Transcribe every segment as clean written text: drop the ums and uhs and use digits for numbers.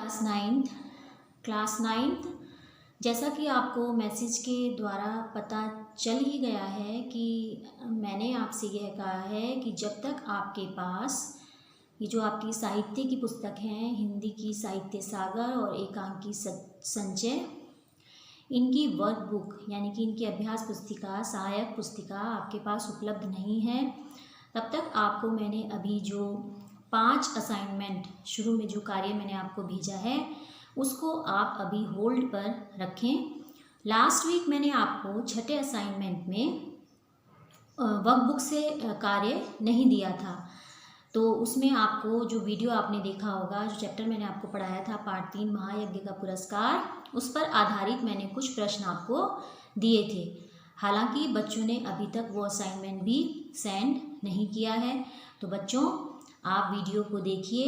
Class ninth. जैसा कि आपको मैसेज के द्वारा पता चल ही गया है कि मैंने आपसे यह कहा है कि जब तक आपके पास ये जो आपकी साहित्य की पुस्तक हैं, हिंदी की साहित्य सागर और एकांकी संचय, इनकी वर्कबुक यानी कि इनकी अभ्यास पुस्तिका, सहायक पुस्तिका आपके पास उपलब्ध नहीं है, तब तक आपको मैंने अभी जो 5 असाइनमेंट शुरू में जो कार्य मैंने आपको भेजा है उसको आप अभी होल्ड पर रखें। लास्ट वीक मैंने आपको छठे असाइनमेंट में वर्कबुक से कार्य नहीं दिया था, तो उसमें आपको जो वीडियो आपने देखा होगा, जो चैप्टर मैंने आपको पढ़ाया था पार्ट 3 महायज्ञ का पुरस्कार, उस पर आधारित मैंने कुछ प्रश्न आपको दिए थे। हालांकि बच्चों ने अभी तक वो असाइनमेंट भी सेंड नहीं किया है, तो बच्चों आप वीडियो को देखिए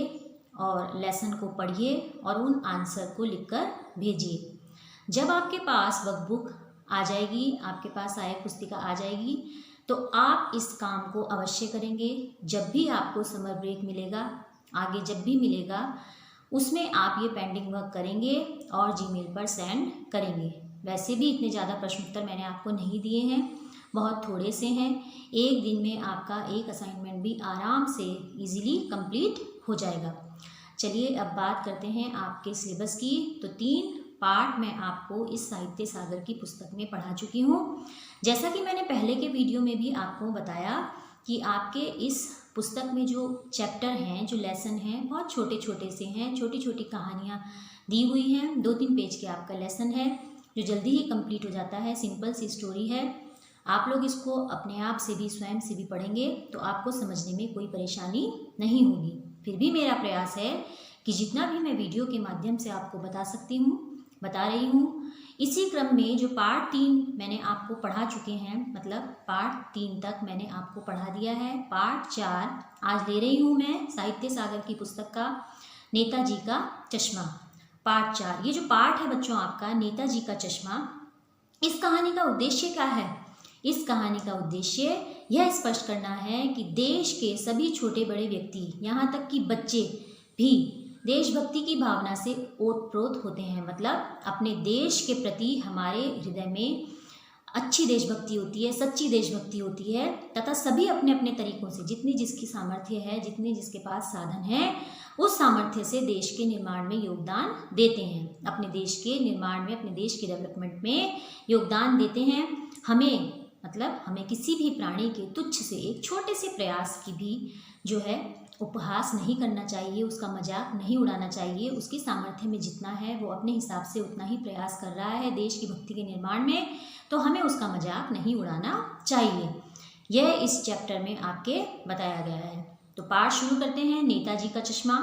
और लेसन को पढ़िए और उन आंसर को लिखकर भेजिए। जब आपके पास वर्कबुक आ जाएगी, आपके पास सहायक पुस्तिका आ जाएगी, तो आप इस काम को अवश्य करेंगे। जब भी आपको समर ब्रेक मिलेगा, आगे जब भी मिलेगा, उसमें आप ये पेंडिंग वर्क करेंगे और जीमेल पर सेंड करेंगे। वैसे भी इतने ज़्यादा प्रश्न उत्तर मैंने आपको नहीं दिए हैं, बहुत थोड़े से हैं। एक दिन में आपका एक असाइनमेंट भी आराम से इजीली कंप्लीट हो जाएगा। चलिए अब बात करते हैं आपके सिलेबस की। तो 3 पार्ट मैं आपको इस साहित्य सागर की पुस्तक में पढ़ा चुकी हूँ। जैसा कि मैंने पहले के वीडियो में भी आपको बताया कि आपके इस पुस्तक में जो चैप्टर हैं, जो लेसन हैं, बहुत छोटे छोटे से हैं, छोटी छोटी कहानियाँ दी हुई हैं। 2-3 पेज के आपका लेसन है जो जल्दी ही कंप्लीट हो जाता है, सिंपल सी स्टोरी है। आप लोग इसको अपने आप से भी, स्वयं से भी पढ़ेंगे तो आपको समझने में कोई परेशानी नहीं होगी। फिर भी मेरा प्रयास है कि जितना भी मैं वीडियो के माध्यम से आपको बता सकती हूँ, बता रही हूँ। इसी क्रम में जो पार्ट 3 मैंने आपको पढ़ा चुके हैं, मतलब पार्ट 3 तक मैंने आपको पढ़ा दिया है। पार्ट 4 आज ले रही हूँ मैं साहित्य सागर की पुस्तक का, नेताजी का चश्मा। पार्ट 4 ये जो पार्ट है बच्चों आपका, नेताजी का चश्मा, इस कहानी का उद्देश्य क्या है? इस कहानी का उद्देश्य यह स्पष्ट करना है कि देश के सभी छोटे बड़े व्यक्ति, यहाँ तक कि बच्चे भी देशभक्ति की भावना से ओतप्रोत होते हैं। मतलब अपने देश के प्रति हमारे हृदय में अच्छी देशभक्ति होती है, सच्ची देशभक्ति होती है, तथा सभी अपने अपने तरीकों से, जितनी जिसकी सामर्थ्य है, जितने जिसके पास साधन है, उस सामर्थ्य से देश के निर्माण में योगदान देते हैं। अपने देश के निर्माण में, अपने देश के डेवलपमेंट में योगदान देते हैं। हमें किसी भी प्राणी के तुच्छ से, एक छोटे से प्रयास की भी जो है उपहास नहीं करना चाहिए, उसका मजाक नहीं उड़ाना चाहिए। उसकी सामर्थ्य में जितना है वो अपने हिसाब से उतना ही प्रयास कर रहा है देश की भक्ति के निर्माण में, तो हमें उसका मजाक नहीं उड़ाना चाहिए। यह इस चैप्टर में आपके बताया गया है। तो पाठ शुरू करते हैं, नेताजी का चश्मा।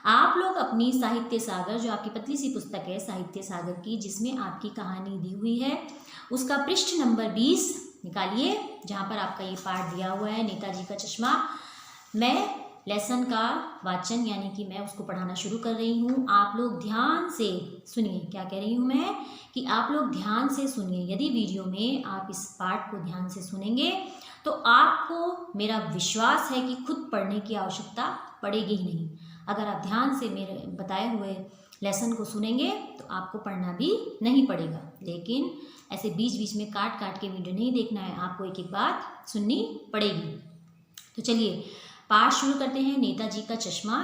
आप लोग अपनी साहित्य सागर, जो आपकी पतली सी पुस्तक है साहित्य सागर की, जिसमें आपकी कहानी दी हुई है, उसका पृष्ठ नंबर 20 निकालिए, जहाँ पर आपका ये पाठ दिया हुआ है, नेताजी का चश्मा। मैं लेसन का वाचन यानी कि मैं उसको पढ़ाना शुरू कर रही हूँ। आप लोग ध्यान से सुनिए। क्या कह रही हूँ मैं कि आप लोग ध्यान से सुनिए। यदि वीडियो में आप इस पाठ को ध्यान से सुनेंगे तो आपको मेरा विश्वास है कि खुद पढ़ने की आवश्यकता पड़ेगी ही नहीं। अगर आप ध्यान से मेरे बताए हुए लेसन को सुनेंगे तो आपको पढ़ना भी नहीं पड़ेगा। लेकिन ऐसे बीच बीच में काट काट के वीडियो नहीं देखना है, आपको एक एक बात सुननी पड़ेगी। तो चलिए पाठ शुरू करते हैं। नेताजी का चश्मा।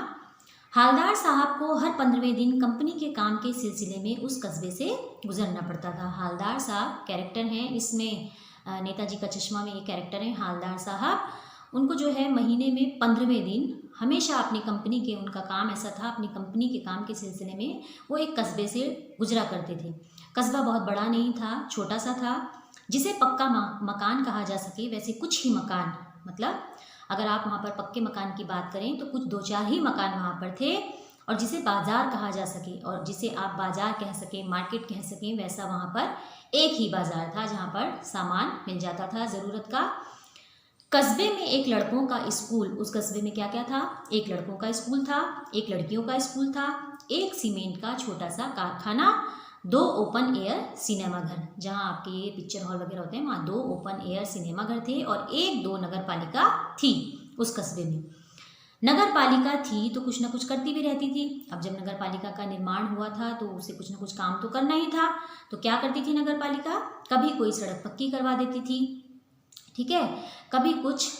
हालदार साहब को हर 15वें दिन कंपनी के काम के सिलसिले में उस कस्बे से गुजरना पड़ता था। हालदार साहब कैरेक्टर हैं इसमें, नेताजी का चश्मा में ये कैरेक्टर हैं हालदार साहब। उनको जो है महीने में 15वें दिन हमेशा अपनी कंपनी के, उनका काम ऐसा था, अपनी कंपनी के काम के सिलसिले में वो एक कस्बे से गुजरा करते थे। कस्बा बहुत बड़ा नहीं था, छोटा सा था, जिसे पक्का मकान कहा जा सके वैसे कुछ ही मकान, मतलब अगर आप वहाँ पर पक्के मकान की बात करें तो कुछ 2-4 ही मकान वहाँ पर थे, और जिसे बाज़ार कहा जा सके और जिसे आप बाज़ार कह सकें, मार्केट कह सकें, वैसा वहाँ पर एक ही बाज़ार था जहाँ पर सामान मिल जाता था ज़रूरत का। कस्बे में एक लड़कों का स्कूल, उस कस्बे में क्या क्या था? एक लड़कों का स्कूल था, एक लड़कियों का स्कूल था, एक सीमेंट का छोटा सा कारखाना, 2 ओपन एयर सिनेमा घर, जहाँ आपके ये पिक्चर हॉल वगैरह होते हैं, वहाँ 2 ओपन एयर सिनेमा घर थे, और 1-2 नगर पालिका थी उस कस्बे में। नगर पालिका थी तो कुछ ना कुछ करती भी रहती थी। अब जब नगर पालिका का निर्माण हुआ था तो उसे कुछ ना कुछ काम तो करना ही था। तो क्या करती थी नगर पालिका, कभी कोई सड़क पक्की करवा देती थी, ठीक है, कभी कुछ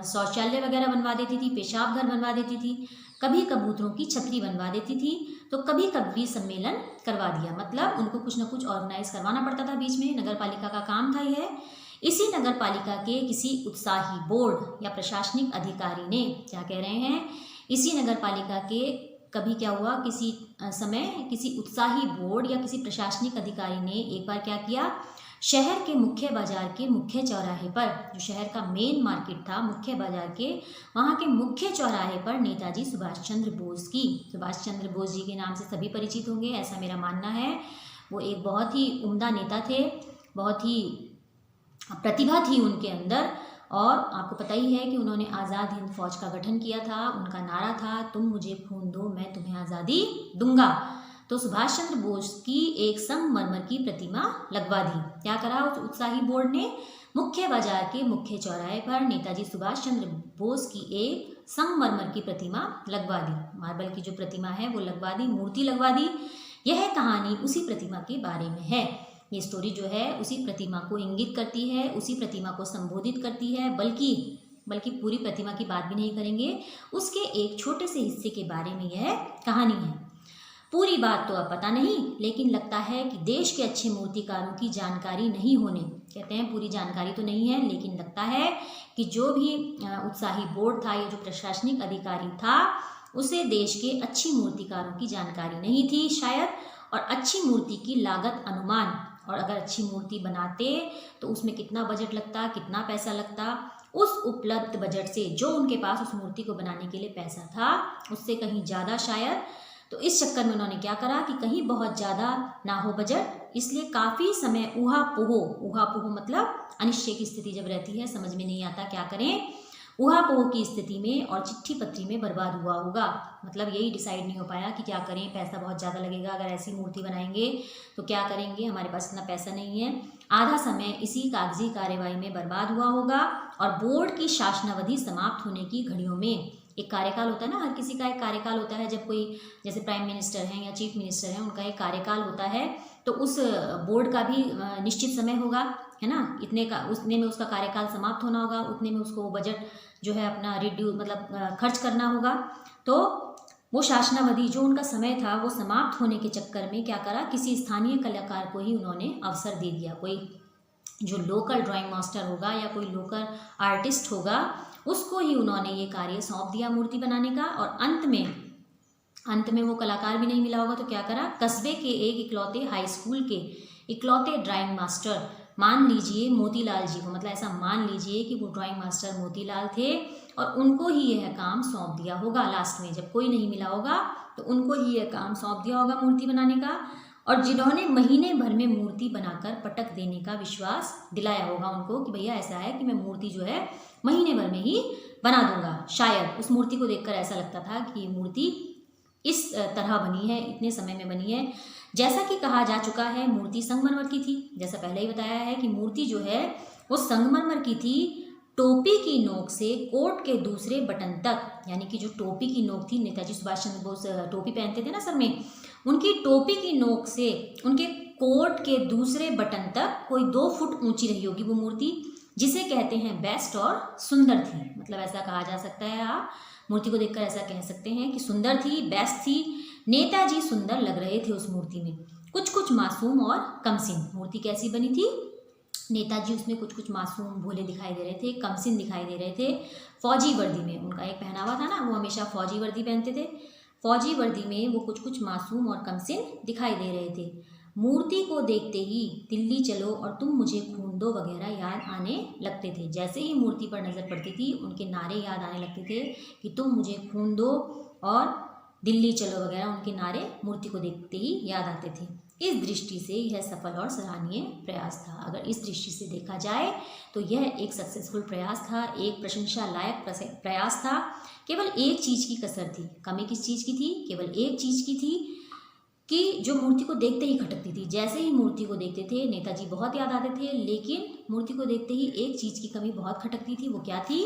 शौचालय वगैरह बनवा देती थी, पेशाब घर बनवा देती थी, कभी कबूतरों की छतरी बनवा देती थी, तो कभी कभी सम्मेलन करवा दिया। मतलब उनको कुछ ना कुछ ऑर्गेनाइज करवाना पड़ता था बीच में, नगर पालिका का काम था यह। इसी नगर पालिका के किसी उत्साही बोर्ड या प्रशासनिक अधिकारी ने, क्या कह रहे हैं, इसी नगर पालिका के कभी क्या हुआ, किसी समय किसी उत्साही बोर्ड या किसी प्रशासनिक अधिकारी ने एक बार क्या किया, शहर के मुख्य बाजार के मुख्य चौराहे पर, जो शहर का मेन मार्केट था मुख्य बाजार के, वहाँ के मुख्य चौराहे पर नेताजी सुभाष चंद्र बोस की, सुभाष चंद्र बोस जी के नाम से सभी परिचित होंगे ऐसा मेरा मानना है। वो एक बहुत ही उम्दा नेता थे, बहुत ही प्रतिभा थी उनके अंदर, और आपको पता ही है कि उन्होंने आज़ाद हिंद फौज का गठन किया था। उनका नारा था, तुम मुझे खून दो मैं तुम्हें आज़ादी दूंगा। तो सुभाष चंद्र बोस की एक संगमरमर की प्रतिमा लगवा दी। क्या करा उस उत्साही बोर्ड ने, मुख्य बाजार के मुख्य चौराहे पर नेताजी सुभाष चंद्र बोस की एक संगमरमर की प्रतिमा लगवा दी। मार्बल की जो प्रतिमा है वो लगवा दी, मूर्ति लगवा दी। यह कहानी उसी प्रतिमा के बारे में है। ये स्टोरी जो है उसी प्रतिमा को इंगित करती है, उसी प्रतिमा को संबोधित करती है, बल्कि पूरी प्रतिमा की बात भी नहीं करेंगे, उसके एक छोटे से हिस्से के बारे में यह कहानी है। पूरी बात तो अब पता नहीं, लेकिन लगता है कि देश के अच्छे मूर्तिकारों की जानकारी नहीं होने, कहते हैं पूरी जानकारी तो नहीं है, लेकिन लगता है कि जो भी उत्साही बोर्ड था या जो प्रशासनिक अधिकारी था उसे देश के अच्छी मूर्तिकारों की जानकारी नहीं थी शायद, और अच्छी मूर्ति की लागत अनुमान, और अगर अच्छी मूर्ति बनाते तो उसमें कितना बजट लगता, कितना पैसा लगता, उस उपलब्ध बजट से, जो उनके पास उस मूर्ति को बनाने के लिए पैसा था, उससे कहीं ज़्यादा शायद। तो इस चक्कर में उन्होंने क्या करा कि कहीं बहुत ज़्यादा ना हो बजट, इसलिए काफ़ी समय ऊहापोह मतलब अनिश्चय की स्थिति जब रहती है, समझ में नहीं आता क्या करें, ऊहापोह की स्थिति में और चिट्ठी पत्री में बर्बाद हुआ होगा। मतलब यही डिसाइड नहीं हो पाया कि क्या करें, पैसा बहुत ज़्यादा लगेगा, अगर ऐसी मूर्ति बनाएंगे तो क्या करेंगे, हमारे पास इतना पैसा नहीं है। आधा समय इसी कागजी कार्यवाही में बर्बाद हुआ होगा, और बोर्ड की शासनावधि समाप्त होने की घड़ियों में, एक कार्यकाल होता है ना, हर किसी का एक कार्यकाल होता है, जब कोई जैसे प्राइम मिनिस्टर हैं या चीफ मिनिस्टर हैं उनका एक कार्यकाल होता है, तो उस बोर्ड का भी निश्चित समय होगा, है ना, उतने में उसका कार्यकाल समाप्त होना होगा, उतने में उसको बजट जो है अपना मतलब खर्च करना होगा। तो वो शासनावधि जो उनका समय था वो समाप्त होने के चक्कर में क्या करा, किसी स्थानीय कलाकार को ही उन्होंने अवसर दे दिया। कोई जो लोकल ड्राइंग मास्टर होगा या कोई लोकल आर्टिस्ट होगा उसको ही उन्होंने ये कार्य सौंप दिया मूर्ति बनाने का। और अंत में वो कलाकार भी नहीं मिला होगा तो क्या करा, कस्बे के एक इकलौते हाई स्कूल के इकलौते ड्राइंग मास्टर, मान लीजिए मोतीलाल जी को, मतलब ऐसा मान लीजिए कि वो ड्राइंग मास्टर मोतीलाल थे, और उनको ही यह काम सौंप दिया होगा। लास्ट में जब कोई नहीं मिला होगा तो उनको ही यह काम सौंप दिया होगा मूर्ति बनाने का, और जिन्होंने महीने भर में मूर्ति बनाकर पटक देने का विश्वास दिलाया होगा उनको कि भैया ऐसा है कि मैं मूर्ति जो है महीने भर में ही बना दूंगा। शायद उस मूर्ति को देखकर ऐसा लगता था कि ये मूर्ति इस तरह बनी है, इतने समय में बनी है। जैसा कि कहा जा चुका है मूर्ति संगमरमर की थी, जैसा पहले ही बताया है कि मूर्ति जो है वो संगमरमर की थी। टोपी की नोक से कोट के दूसरे बटन तक, यानी कि जो टोपी की नोक थी, नेताजी सुभाष चंद्र बोस टोपी पहनते थे ना सर में, उनकी टोपी की नोक से उनके कोट के दूसरे बटन तक कोई 2 फुट ऊंची रही होगी वो मूर्ति, जिसे कहते हैं बेस्ट और सुंदर थी। मतलब ऐसा कहा जा सकता है, आप मूर्ति को देखकर ऐसा कह सकते हैं कि सुंदर थी, बेस्ट थी। नेताजी सुंदर लग रहे थे उस मूर्ति में, कुछ मासूम और कमसिन। मूर्ति कैसी बनी थी, नेताजी उसमें कुछ मासूम भोले दिखाई दे रहे थे, कमसिन दिखाई दे रहे थे। फौजी वर्दी में उनका एक पहनावा था ना, वो हमेशा फौजी वर्दी पहनते थे, फौजी वर्दी में वो कुछ मासूम और कमसिन दिखाई दे रहे थे। मूर्ति को देखते ही दिल्ली चलो और तुम मुझे खून दो वगैरह याद आने लगते थे। जैसे ही मूर्ति पर नज़र पड़ती थी उनके नारे याद आने लगते थे कि तुम मुझे खून दो और दिल्ली चलो वगैरह, उनके नारे मूर्ति को देखते ही याद आते थे। इस दृष्टि से यह सफल और सराहनीय प्रयास था। अगर इस दृष्टि से देखा जाए तो यह एक सक्सेसफुल प्रयास था, एक प्रशंसा लायक प्रयास था। केवल एक चीज़ की कसर थी, कमी किस चीज़ की थी, केवल एक चीज़ की थी कि जो मूर्ति को देखते ही खटकती थी। जैसे ही मूर्ति को देखते थे नेताजी बहुत याद आते थे, लेकिन मूर्ति को देखते ही एक चीज़ की कमी बहुत खटकती थी। वो क्या थी,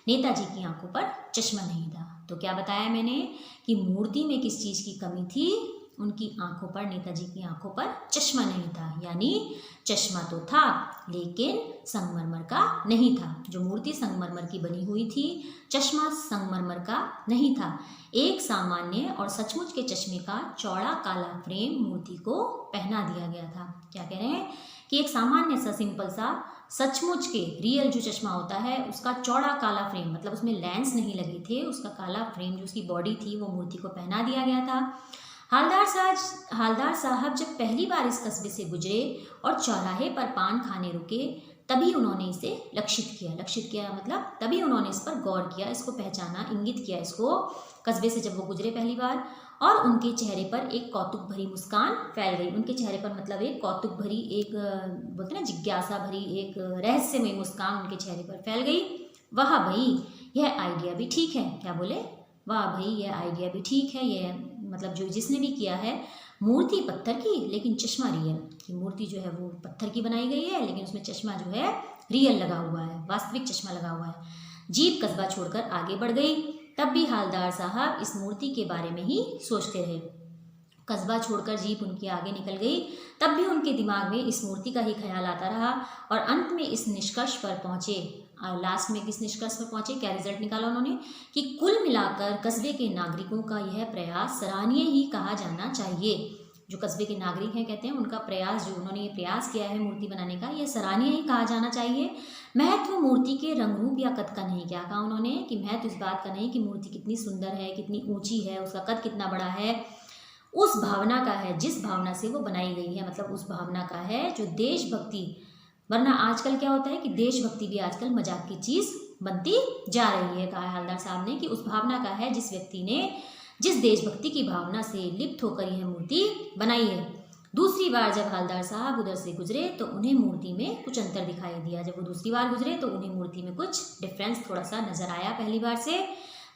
नेताजी की आंखों पर चश्मा नहीं था। तो क्या बताया मैंने कि मूर्ति में किस चीज़ की कमी थी? उनकी आंखों पर, नेताजी की आंखों पर चश्मा नहीं था। यानी चश्मा तो था लेकिन संगमरमर का नहीं था। जो मूर्ति संगमरमर की बनी हुई थी, चश्मा संगमरमर का नहीं था। एक सामान्य और सचमुच के चश्मे का चौड़ा काला फ्रेम मूर्ति को पहना दिया गया था। क्या कह रहे हैं कि एक सामान्य सा, सिंपल सा, सचमुच के रियल जो चश्मा होता है उसका चौड़ा काला फ्रेम, मतलब उसमें लेंस नहीं लगे थे, उसका काला फ्रेम जो उसकी बॉडी थी वो मूर्ति को पहना दिया गया था। हालदार साहब जब पहली बार इस कस्बे से गुजरे और चौराहे पर पान खाने रुके, तभी उन्होंने इसे लक्षित किया मतलब तभी उन्होंने इस पर गौर किया, इसको पहचाना, इंगित किया इसको, कस्बे से जब वो गुजरे पहली बार, और उनके चेहरे पर एक कौतुक भरी मुस्कान फैल गई। उनके चेहरे पर मतलब एक कौतुक भरी, एक बोलते ना जिज्ञासा भरी, एक रहस्यमय मुस्कान उनके चेहरे पर फैल गई। वाह भाई यह आइडिया भी ठीक है। क्या बोले? वाह भाई यह आइडिया भी ठीक है। यह मतलब जो जिसने भी किया है, मूर्ति पत्थर की लेकिन चश्मा रियल, कि मूर्ति जो है वो पत्थर की बनाई गई है लेकिन उसमें चश्मा जो है रियल लगा हुआ है, वास्तविक चश्मा लगा हुआ है। जीप कस्बा छोड़कर आगे बढ़ गई। तब भी हालदार साहब इस मूर्ति के बारे में ही सोचते रहे। कस्बा छोड़कर जीप उनकी आगे निकल गई, तब भी उनके दिमाग में इस मूर्ति का ही ख्याल आता रहा और अंत में इस निष्कर्ष पर पहुंचे, लास्ट में किस निष्कर्ष पर पहुंचे, क्या रिजल्ट निकाला उन्होंने, कि कुल मिलाकर कस्बे के नागरिकों का यह प्रयास सराहनीय ही कहा जाना चाहिए। जो कस्बे के नागरिक हैं, कहते हैं उनका प्रयास, जो उन्होंने ये प्रयास किया है मूर्ति बनाने का, यह सराहनीय ही कहा जाना चाहिए। महत्व मूर्ति के रंग रूप या कद का नहीं। क्या कहा उन्होंने कि महत्व इस बात का नहीं कि मूर्ति कितनी सुंदर है, कितनी ऊंची है, उसका कद कितना बड़ा है, उस भावना का है, जिस भावना से वो बनाई गई है, मतलब उस भावना का है जो देशभक्ति। वरना आजकल क्या होता है कि देशभक्ति भी आजकल मजाक की चीज़ बनती जा रही है। कहा हालदार साहब ने कि उस भावना का है जिस व्यक्ति ने, जिस देशभक्ति की भावना से लिप्त होकर यह मूर्ति बनाई है। दूसरी बार जब हालदार साहब उधर से गुजरे तो उन्हें मूर्ति में कुछ अंतर दिखाई दिया। जब वो दूसरी बार गुजरे तो उन्हें मूर्ति में कुछ डिफरेंस थोड़ा सा नजर आया। पहली बार से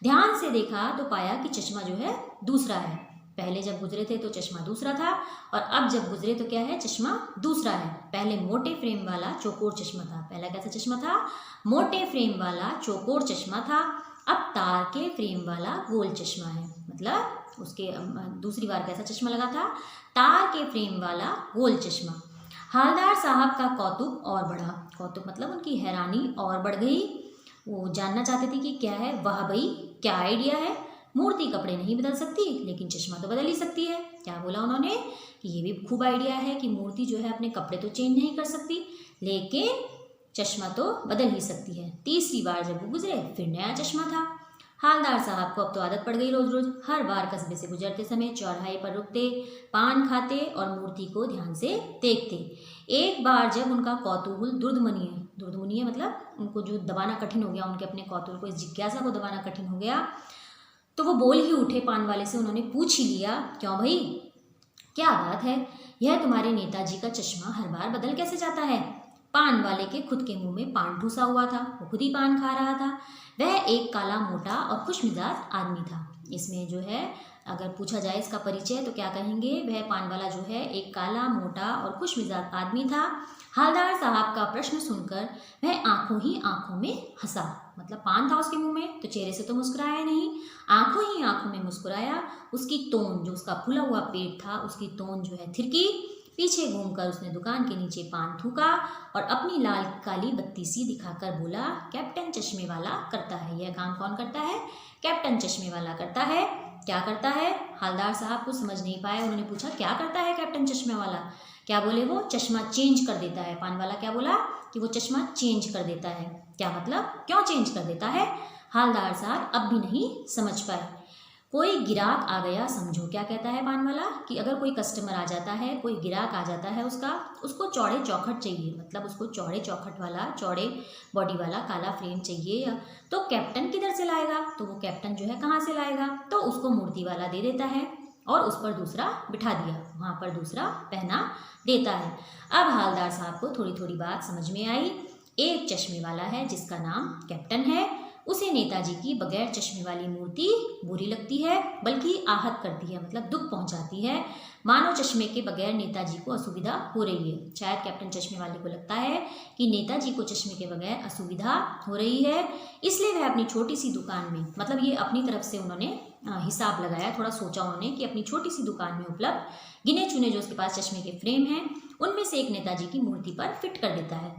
ध्यान से देखा तो पाया कि चश्मा जो है दूसरा है। पहले जब गुजरे थे तो चश्मा दूसरा था और अब जब गुजरे तो क्या है, चश्मा दूसरा है। पहले मोटे फ्रेम वाला चौकोर चश्मा था। पहला कैसा चश्मा था? मोटे फ्रेम वाला चौकोर चश्मा था। अब तार के फ्रेम वाला गोल चश्मा है। मतलब उसके दूसरी बार कैसा चश्मा लगा था? तार के फ्रेम वाला गोल चश्मा। हालदार साहब का कौतुक और बढ़ा। कौतुक मतलब उनकी हैरानी और बढ़ गई। वो जानना चाहते थे कि क्या है। वाह भाई क्या आइडिया है, मूर्ति कपड़े नहीं बदल सकती लेकिन चश्मा तो बदल ही सकती है। क्या बोला उन्होंने कि ये भी खूब आइडिया है कि मूर्ति जो है अपने कपड़े तो चेंज नहीं कर सकती लेकिन चश्मा तो बदल ही सकती है। तीसरी बार जब वो गुजरे फिर नया चश्मा था। हालदार साहब को अब तो आदत पड़ गई, रोज रोज हर बार कस्बे से गुजरते समय चौराहे पर रुकते, पान खाते और मूर्ति को ध्यान से देखते। एक बार जब उनका कौतूहल दुर्दमनीय मतलब उनको जो दबाना कठिन हो गया, उनके अपने कौतूहल को, इस जिज्ञासा को दबाना कठिन हो गया, तो वो बोल ही उठे पान वाले से। उन्होंने पूछ ही लिया, क्यों भाई क्या बात है, यह तुम्हारे नेताजी का चश्मा हर बार बदल कैसे जाता है? पान वाले के खुद के मुंह में पान ठूसा हुआ था, वो खुद ही पान खा रहा था। वह एक काला मोटा और खुशमिजाज आदमी था। इसमें जो है अगर पूछा जाए इसका परिचय तो क्या कहेंगे, वह पान वाला जो है एक काला मोटा और खुशमिजाज आदमी था। हालदार साहब का प्रश्न सुनकर वह आंखों ही आंखों में हंसा। मतलब पान था उसके मुंह में तो चेहरे से तो मुस्कुराया नहीं, आंखों ही आंखों में मुस्कुराया। उसकी तोन, जो उसका फूला हुआ पेट था, उसकी तोन जो है थिरकी। पीछे घूमकर उसने दुकान के नीचे पान थूका और अपनी लाल काली बत्ती सी दिखाकर बोला, कैप्टन चश्मे वाला करता है। यह काम कौन करता है? कैप्टन चश्मे वाला करता है। क्या करता है? हालदार साहब कुछ समझ नहीं पाए। उन्होंने पूछा, क्या करता है कैप्टन चश्मे वाला? क्या बोले वो? चश्मा चेंज कर देता है। पान वाला क्या बोला कि वो चश्मा चेंज कर देता है। क्या मतलब, क्यों चेंज कर देता है? हालदार साहब अब भी नहीं समझ पाए। कोई गिराक आ गया समझो। क्या कहता है पान वाला कि अगर कोई कस्टमर आ जाता है, कोई गिराक आ जाता है उसको चौड़े चौखट चाहिए, मतलब उसको चौड़े चौखट वाला, चौड़े बॉडी वाला काला फ्रेम चाहिए, तो कैप्टन किधर से लाएगा? तो वो कैप्टन जो है कहाँ से लाएगा? तो उसको मूर्ति वाला दे देता है और उस पर दूसरा बिठा दिया, वहाँ पर दूसरा पहना देता है। अब हालदार साहब को थोड़ी थोड़ी बात समझ में आई। एक चश्मे वाला है जिसका नाम कैप्टन है, उसे नेताजी की बगैर चश्मे वाली मूर्ति बुरी लगती है, बल्कि आहत करती है, मतलब दुख पहुंचाती है। मानो चश्मे के बगैर नेताजी को असुविधा हो रही है। शायद कैप्टन चश्मे वाले को लगता है कि नेताजी को चश्मे के बगैर असुविधा हो रही है, इसलिए वह अपनी छोटी सी दुकान में, मतलब ये अपनी तरफ से उन्होंने हिसाब लगाया, थोड़ा सोचा उन्होंने कि अपनी छोटी सी दुकान में उपलब्ध गिने चुने जो उसके पास चश्मे के फ्रेम हैं उनमें से एक नेताजी की मूर्ति पर फिट कर देता है।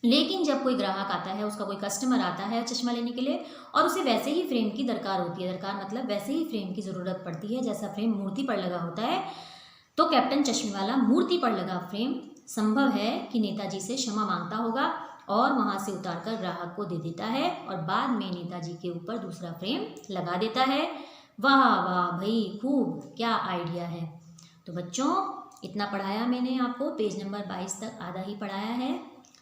लेकिन जब कोई ग्राहक आता है, उसका कोई कस्टमर आता है चश्मा लेने के लिए और उसे वैसे ही फ्रेम की दरकार होती है, दरकार मतलब वैसे ही फ्रेम की ज़रूरत पड़ती है जैसा फ्रेम मूर्ति पर लगा होता है, तो कैप्टन चश्मे वाला मूर्ति पर लगा फ्रेम संभव है कि नेताजी से क्षमा मांगता होगा और वहाँ से उतारकर ग्राहक को दे देता है और बाद में नेताजी के ऊपर दूसरा फ्रेम लगा देता है। वाह वाह भाई, खूब, क्या आइडिया है। तो बच्चों, इतना पढ़ाया मैंने आपको, पेज नंबर 22 तक आधा ही पढ़ाया है।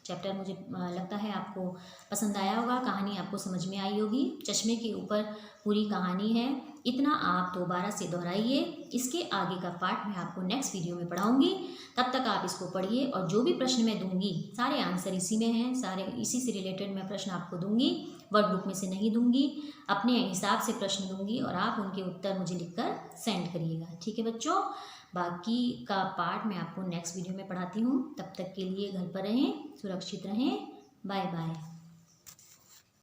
चैप्टर मुझे लगता है आपको पसंद आया होगा, कहानी आपको समझ में आई होगी। चश्मे के ऊपर पूरी कहानी है, इतना आप दोबारा से दोहराइए। इसके आगे का पार्ट मैं आपको नेक्स्ट वीडियो में पढ़ाऊंगी, तब तक आप इसको पढ़िए और जो भी प्रश्न मैं दूंगी सारे आंसर इसी में हैं, सारे इसी से रिलेटेड मैं प्रश्न आपको दूंगी, वर्कबुक में से नहीं दूंगी, अपने हिसाब से प्रश्न दूंगी और आप उनके उत्तर मुझे लिखकर सेंड करिएगा। ठीक है बच्चों, बाकी का पार्ट मैं आपको नेक्स्ट वीडियो में पढ़ाती हूँ। तब तक के लिए घर पर रहें, सुरक्षित रहें, बाय बाय।